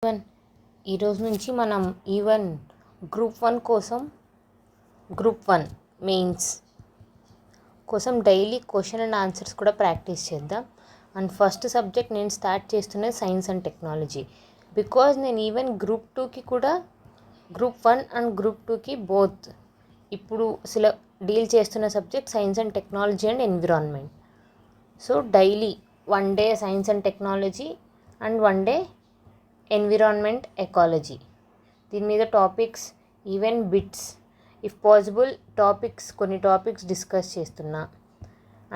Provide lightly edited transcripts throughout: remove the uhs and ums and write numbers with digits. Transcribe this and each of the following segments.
One ఈరోజు నుంచి మనం ఈవెన్ గ్రూప్ వన్ మెయిన్స్ కోసం డైలీ క్వశ్చన్ అండ్ ఆన్సర్స్ కూడా ప్రాక్టీస్ చేద్దాం. అండ్ ఫస్ట్ సబ్జెక్ట్ నేను స్టార్ట్ చేస్తున్నది సైన్స్ అండ్ టెక్నాలజీ. బికాజ్ నేను ఈవెన్ గ్రూప్ టూకి కూడా గ్రూప్ వన్ అండ్ గ్రూప్ టూకి బోత్ ఇప్పుడు డీల్ చేస్తున్న subject science and technology and environment. So daily 1 day science and technology and 1 day environment ecology. దీని మీద topics even bits if possible కొన్ని topics discuss చేస్తున్నా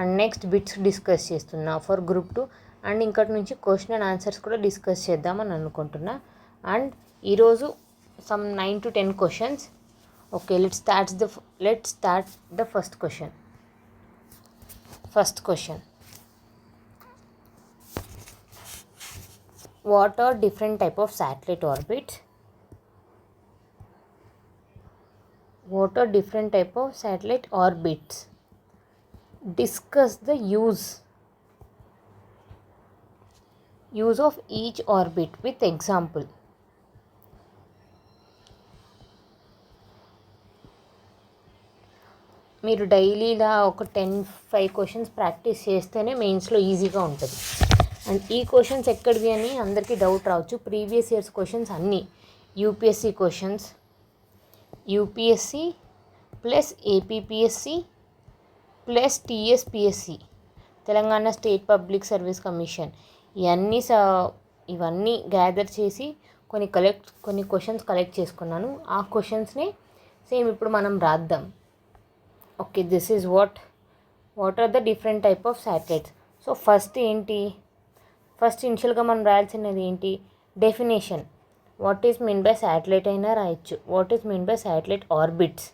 and next bits discuss చేస్తున్నా for group 2. And ఇంకటి నుంచి question and answers కూడా discuss చేద్దామని అనుకుంటున్నా. And ఈరోజు some 9 to 10 questions. Okay, let's start the first question. What are different type of satellite orbits? What are different type of satellite orbits? Discuss the use of each orbit with example. మీరు డైలీలా ఒక 5 questions practice చేస్తేనే మెయిన్స్లో ఈజీగా ఉంటుంది. And ఈ questions ఎక్కడివి అని అందరికీ డౌట్ రావచ్చు. ప్రీవియస్ ఇయర్స్ క్వశ్చన్స్ అన్నీ UPSC questions, UPSC plus APPSC plus TSPSC, Telangana state public service commission, ఇవన్నీ గ్యాదర్ చేసి కొన్ని క్వశ్చన్స్ కలెక్ట్ చేసుకున్నాను. ఆ క్వశ్చన్స్ని సేమ్ ఇప్పుడు మనం రాద్దాం. Okay, this is what are the different type of satellites. So first ఇనిషియల్గా మనం రాయాల్సినది ఏంటి? Definition. What is mean by satellite అయినా రాయొచ్చు, what is mean by satellite orbits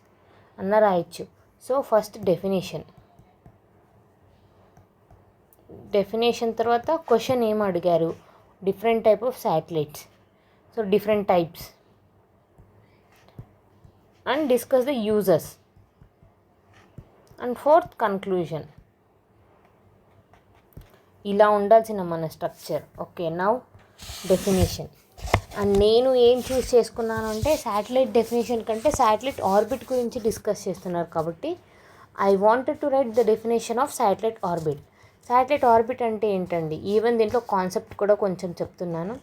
అన్న రాయొచ్చు. సో ఫస్ట్ డెఫినేషన్ తర్వాత క్వశ్చన్ ఏం అడిగారు? Different type of satellites, so different types. And discuss the uses. And fourth conclusion. ఇలా ఉండాల్సిన మన structure. Okay, now definition. And నేను ఏం చూస్ చేసుకున్నాను అంటే శాటిలైట్ డెఫినేషన్ కంటే శాటిలైట్ ఆర్బిట్ గురించి డిస్కస్ చేస్తున్నారు కాబట్టి I wanted to right the definition of satellite orbit. Satellite orbit అంటే ఏంటండి? ఈవెన్ దీంట్లో కాన్సెప్ట్ కూడా కొంచెం చెప్తున్నాను.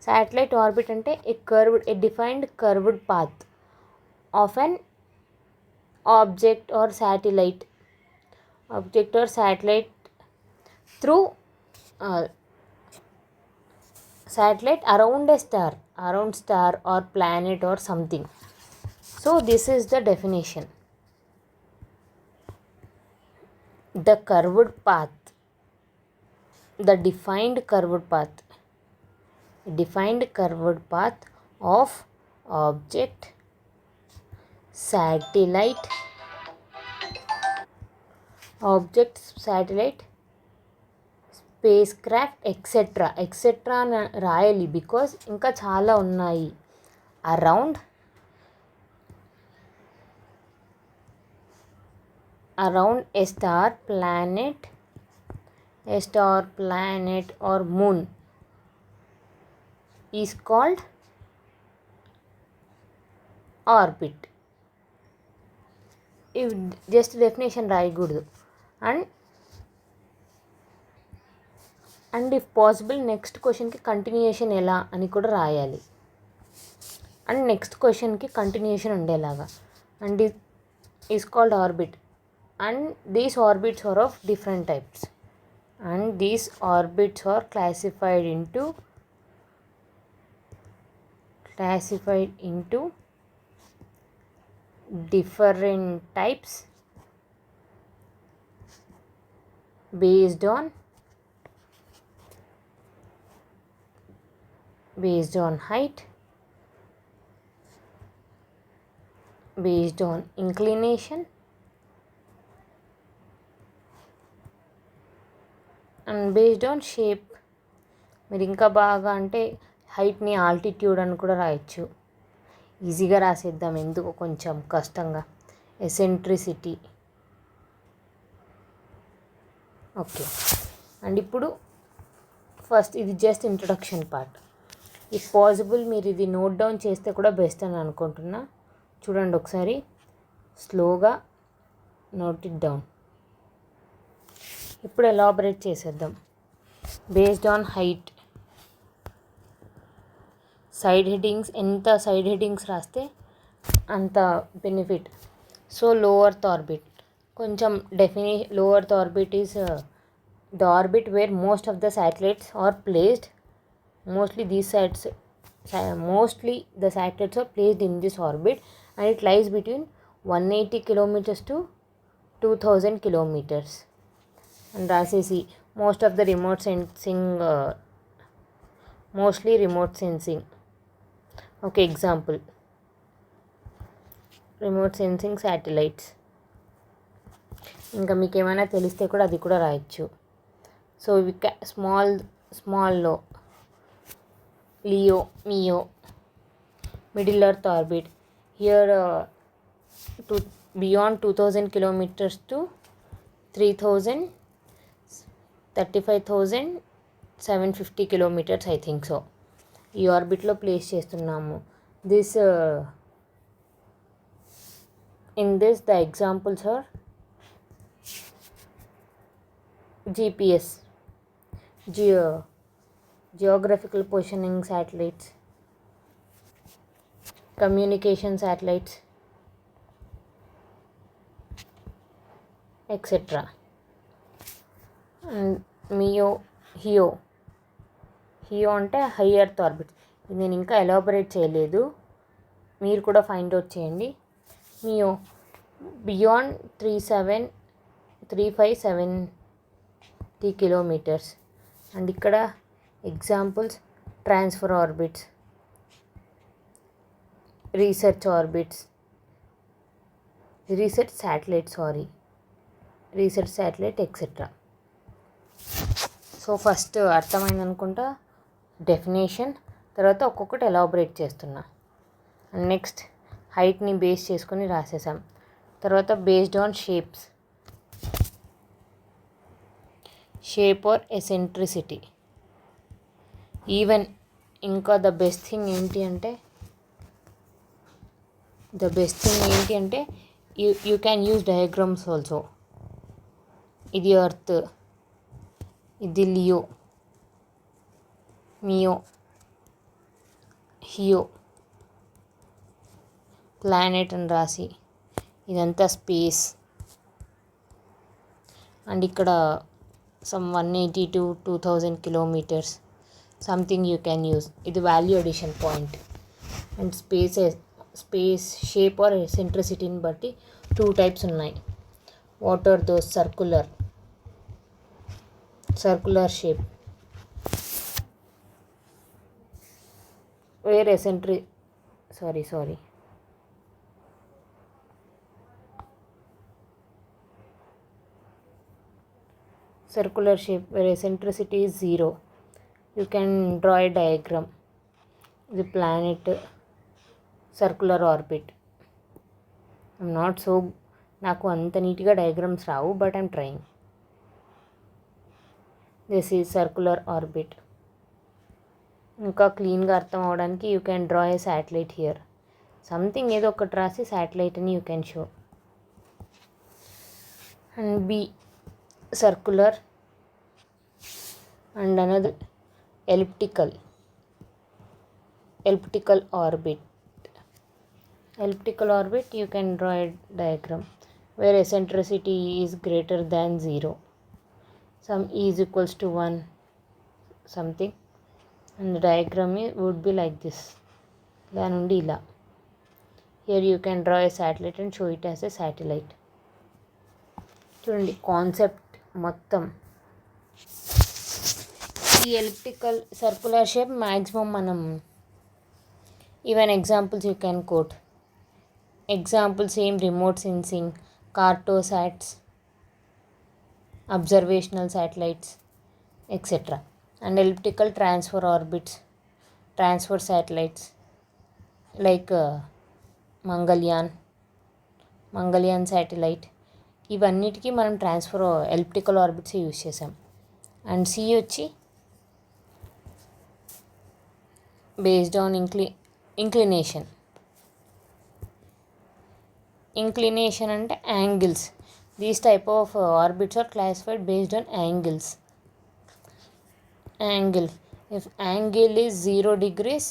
శాటిలైట్ ఆర్బిట్ అంటే a defined curved path of an object or satellite through satellite around star or planet or something. So this is the definition. The curved path, the defined curved path of object, satellite, spacecraft etcetera అని రాయాలి because ఇంకా చాలా ఉన్నాయి. Around a star planet or moon is called orbit. ఇవి just definition రాయకూడదు. And if possible next క్వశ్చన్కి continuation ఎలా అని కూడా రాయాలి. అండ్ నెక్స్ట్ క్వశ్చన్కి కంటిన్యూయేషన్ ఉండేలాగా. And is called orbit. And these orbits are of different types. And these orbits are classified into different types based on height, based on inclination, and based on shape. మీరు ఇంకా బాగా అంటే హైట్ని altitude అని కూడా రాయొచ్చు. ఈజీగా రాసేద్దాం, ఎందుకు కొంచెం కష్టంగా. ఎసెంట్రిసిటీ. ఓకే, అండ్ ఇప్పుడు ఫస్ట్ ఇది just introduction part. If possible మీరు ఇది నోట్ డౌన్ చేస్తే కూడా బెస్ట్ అని అనుకుంటున్నా. చూడండి ఒకసారి స్లోగా నోట్ ఇట్ డౌన్. ఇప్పుడు ఎలాబరేట్ చేసేద్దాం. Based on height, side headings, ఎంత సైడ్ హెడ్డింగ్స్ రాస్తే అంత benefit. So low earth orbit, కొంచెం low earth orbit is the orbit where most of the satellites are placed. Mostly the satellites are placed in this orbit, and it lies between 180 kilometers to 2000 kilometers. And రాసేసి most of the remote sensing, mostly remote sensing. Okay, example remote sensing satellites. ఇంకా మీకు ఏమైనా తెలిస్తే కూడా అది కూడా రాయొచ్చు. So ఇవి స్మాల్లో LEO, MEO, middle earth orbit. Here beyond 2000 kilometers to 3000, 35,750 kilometers, I think so. ఈ ఆర్బిట్లో ప్లేస్ చేస్తున్నాము. This in this the examples are GPS, geographical positioning satellites, communication satellites, etc. And MEO, HEO అంటే high earth orbit. ఇది నేను ఇంకా elaborate చేయలేదు, మీరు కూడా ఫైండ్ అవుట్ చేయండి. MEO beyond 3570 kilometres. అండ్ ఇక్కడ examples transfer orbits, research orbits, research satellite etcetera. So first అర్థమైంది అనుకుంటా డెఫినేషన్, తర్వాత ఒక్కొక్కటి ఎలాబరేట్ చేస్తున్నా. అండ్ నెక్స్ట్ హైట్ని బేస్ చేసుకొని రాసేసాం. తర్వాత based on shape or eccentricity. Even ఇంకా ద బెస్ట్ థింగ్ ఏంటి అంటే you can use diagrams also. ఇది ఎర్త్, ఇది లియో, మియో, హియో, ప్లానెట్ అని రాసి ఇదంతా స్పేస్. అండ్ ఇక్కడ some 180 to 2000 kilometers something you can use. ఇది value addition point. And space shape or సెంట్రిసిటీని బట్టి 2 types ఉన్నాయి. What are those? Circular shape where circular shape where eccentricity is 0. You can draw a diagram. The planet circular orbit. I'm not so, నాకు అంత నీట్గా diagrams రావు, but I'm trying. This is circular orbit. ఇంకా క్లీన్గా అర్థం అవడానికి you can draw a satellite here. Something ఏదో ఒకటి రాసి శాటిలైట్ అని you can show. And be circular and another elliptical orbit. You can draw a diagram where eccentricity is greater than 0, some e is equals to 1 something, and the diagram would be like this. Here you can draw a satellite and show it as a satellite. చూడండి concept మొత్తం. ఈ elliptical circular shape maximum మనం even examples you can quote. Examples ఏం? Remote sensing, Cartosats, observational satellites etcetera. And elliptical transfer satellites like Mangalyaan satellite. ఇవన్నిటికీ మనం ఎలిప్టికల్ orbits use చేసాం. And C వచ్చి based on inclination. Inclination అంటే angles. These type of orbits are classified based on angles. Angle, if angle is 0 degrees,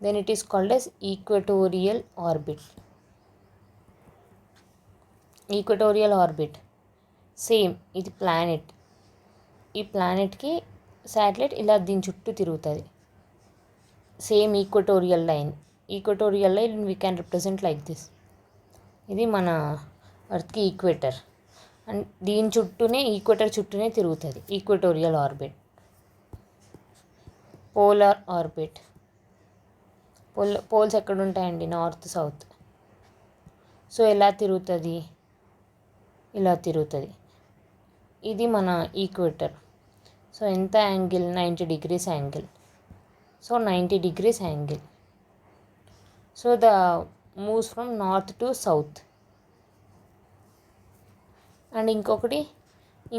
then it is called as equatorial orbit. Equatorial orbit same ఇది planet. ఈ ప్లానెట్కి satellite ఇలా దీని చుట్టూ తిరుగుతుంది. Same equatorial line. Equatorial line we can represent like this. ఇది మన అర్త్కి equator and దీని చుట్టూనే ఈక్వేటర్ చుట్టూనే తిరుగుతుంది. Equatorial orbit. Polar orbit. Poles ఎక్కడ ఉంటాయండి? North south. సో ఎలా తిరుగుతుంది? ఇలా తిరుగుతుంది. ఇది మన ఈక్వేటర్. సో ఎంత angle? 90 degrees angle. So 90 degrees angle. So the moves from north to south. And ఇంకొకటి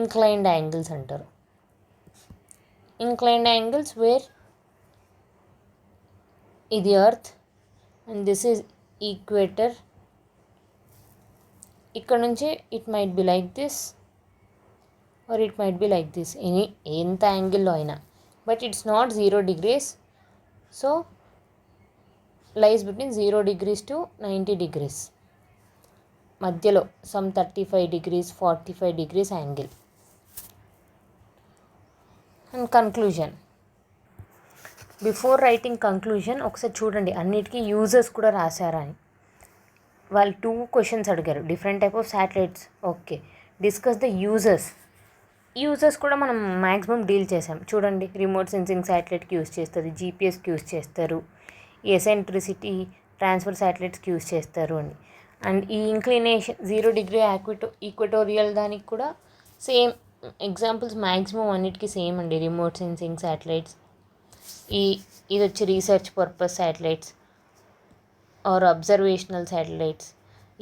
ఇంక్లైన్డ్ యాంగిల్స్ అంటారు. ఇంక్లైన్డ్ యాంగిల్స్ వేర్ ఇది earth and this is equator. ఇక్కడ నుంచి it might be like this or it might be like this, ఎంత యాంగిల్లో అయినా. But it's not 0 degrees. So lies between 0 degrees to 90 degrees మధ్యలో some 35 degrees 45 degrees angle. And conclusion. Before writing conclusion ఒకసారి చూడండి అన్నిటికీ uses కూడా రాశారా అని. వాళ్ళు 2 questions అడిగారు. Different type of satellites. Okay, discuss the uses. Uses కూడా మనం మ్యాక్సిమం డీల్ చేసాం. చూడండి, రిమోట్ సెన్సింగ్ శాటిలైట్కి యూజ్ చేస్తుంది, జీపీఎస్కి యూజ్ చేస్తారు, ఎసెంట్రిసిటీ ట్రాన్స్ఫర్ శాటిలైట్స్కి యూజ్ చేస్తారు అని. అండ్ ఈ ఇంక్లినేషన్ 0 degree ఈక్వటోరియల్ దానికి కూడా సేమ్ ఎగ్జాంపుల్స్ మ్యాక్సిమం అన్నిటికీ సేమ్ అండి. రిమోట్ సెన్సింగ్ శాటిలైట్స్, ఇది వచ్చి research purpose satellites or observational satellites.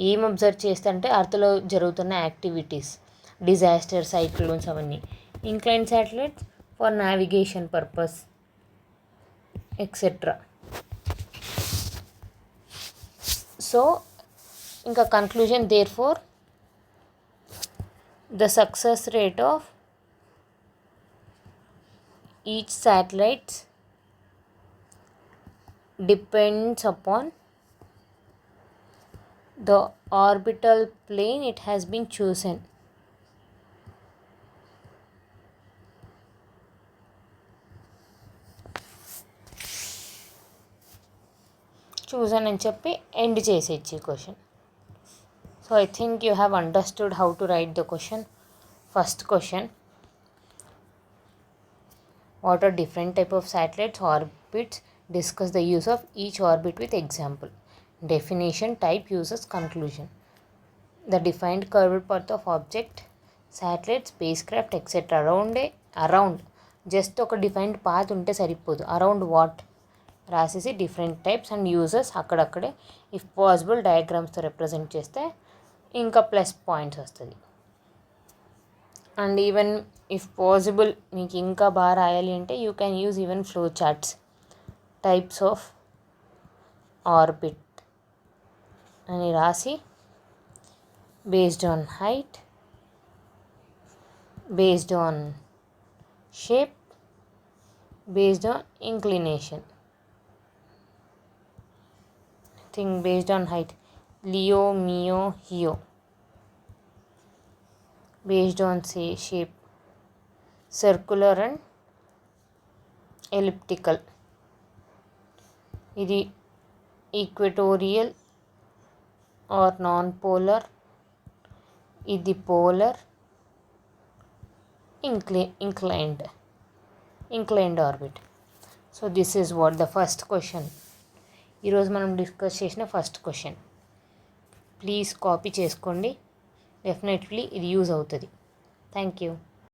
ఏం అబ్జర్వ్ చేస్తుంటే అర్త్లో జరుగుతున్న యాక్టివిటీస్, డిజాస్టర్, సైక్లోన్స్ అవన్నీ. Incline satellites for navigation purpose etcetera. So ఇంకా conclusion, therefore the success rate of each satellites depends upon the orbital plane it has been chosen. Chosen అని చెప్పి end చేసేయచ్చు ఈ question. So I think you have understood how to right the question. First question, what are different type of satellites orbits? Discuss the use of each orbit with example. Definition, type, uses, conclusion. The defined curved path of object, satellite, spacecraft, etc. around just ఒక defined path ఉంటే సరిపోదు. Around what రాసేసి different types and uses అక్కడక్కడే if possible డయాగ్రామ్స్తో represent చేస్తే ఇంకా plus points వస్తుంది. And even if possible మీకు ఇంకా బాగా రాయాలి అంటే you can use even flow charts. Types of orbit అని రాసి based on height, based on shape, based on inclination. Think based on height Leo, MEO, హియో. based on say shape circular and elliptical. ఇది equatorial are non polar, ఇది polar, inclined orbit. So this is what the first question. ఈరోజు మనం discuss చేసిన first question. Please copy చేసుకోండి, definitely ఇది use అవుతుంది. Thank you.